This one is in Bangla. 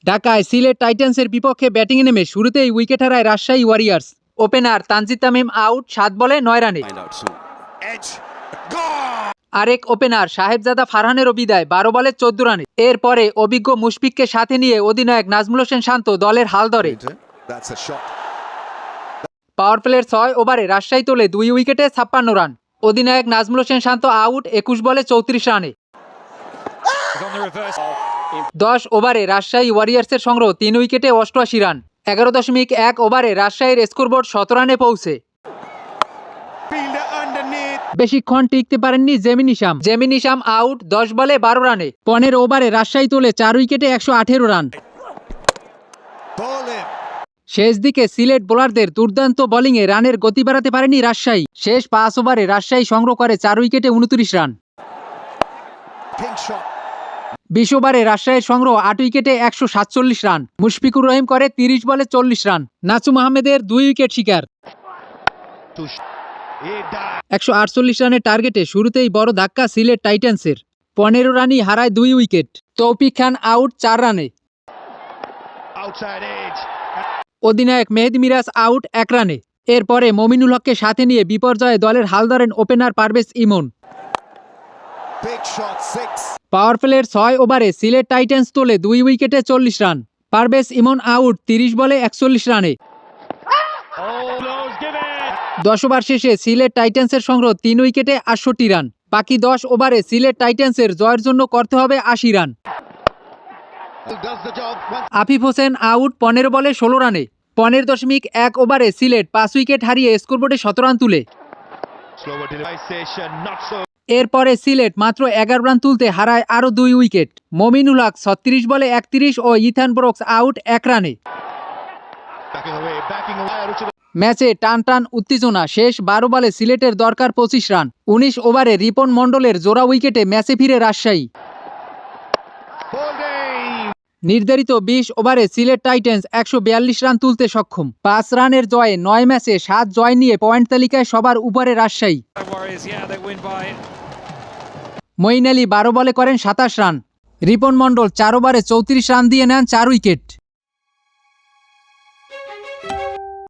ঢাকায় সিলেট টাইটান্সের বিপক্ষে ব্যাটিংয়ে নেমে শুরুতেই উইকেট হারায় Rajshahi Warriors. Opener Tanzid Tamim out 7 বলে 9 রানে। আরেক ওপেনার সাহেবজাদা ফারহানেরও বিদায় 12 বলে 14 রানে। এরপরে অভিজ্ঞ মুশফিককে সাথে নিয়ে অধিনায়ক নাজমুল হোসেন শান্ত দলের হাল ধরে। পাওয়ার প্লের 6 ওভারে রাজশাহী তোলে 2 উইকেটে 56 রান। অধিনায়ক নাজমুল হোসেন শান্ত আউট 21 বলে 34 রানে। 10 ওভারে রাজশাহী ওয়ারিয়র্সের সংগ্রহ 3 উইকেটে 88 রান। 11.1 ওভারে রাজশাহীর স্কোরবোর্ড 17 রানে পৌঁছে। বেশিক্ষণ টিকতে পারেননি জেমিন ইসাম আউট 10 বলে 12 রানে। 15 ওভারে রাজশাহী তোলে 4 উইকেটে 118 রান। শেষ দিকে সিলেট বোলারদের দুর্দান্ত বোলিংয়ে রানের গতি বাড়াতে পারেনি রাজশাহী। শেষ 5 ওভারে রাজশাহী সংগ্রহ করে 4 উইকেটে 29 রান। 20 ওভারে রাজশাহীর সংগ্রহ 8 উইকেটে 147 রান। মুশফিকুর রহিম করে 30 বলে 40 রান। নাসুম আহমেদের 2 উইকেট শিকার। 148 রানের টার্গেটে শুরুতেই বড় ধাক্কা সিলেট টাইটান্সের। 15 রানই হারায় 2 উইকেট। তৌফিক খান আউট 4 রানে। অধিনায়ক মেহেদী মিরাজ আউট 1 রানে। এরপরে মমিনুল হককে সাথে নিয়ে বিপর্যয়ে দলের হাল ধরেন ওপেনার পারভেজ ইমন। পাওয়ার প্লের 6 ওভারে সিলেট টাইটান্স তোলে 2 উইকেটে 40 রান। পারভেজ ইমন আউট 30 বলে 41 রানে। 10 ওভার শেষে সিলেট টাইটান্সের সংগ্রহ 3 উইকেটে 68 রান। বাকি 10 ওভারে সিলেট টাইটান্সের জয়ের জন্য করতে হবে 80 রান। আফিফ হোসেন আউট 15 বলে 16 রানে। 15.1 ওভারে সিলেট 5 উইকেট হারিয়ে স্কোরবোর্ডে 17 রান তুলে। এরপরে সিলেট মাত্র 11 রান তুলতে হারায় আরও 2 উইকেট। মমিনুল হক 36 বলে 31 ও ইথান ব্রুকস আউট 1 রানে। ম্যাচে টান উত্তেজনা। শেষ 12 বলে সিলেটের দরকার 25 রান। 19 ওভারে রিপন মণ্ডলের জোড়া উইকেটে ম্যাচে ফিরে রাজশাহী। নির্ধারিত 20 ওভারে সিলেট টাইটান্স 142 রান তুলতে সক্ষম। 5 রানের জয়ে 9 ম্যাচে 7 জয় নিয়ে পয়েন্ট তালিকায় সবার উপরে রাজশাহী। মঈন আলী 12 বলে করেন 27 রান। রিপন মণ্ডল 4 ওভারে 34 রান দিয়ে নেন 4 উইকেট।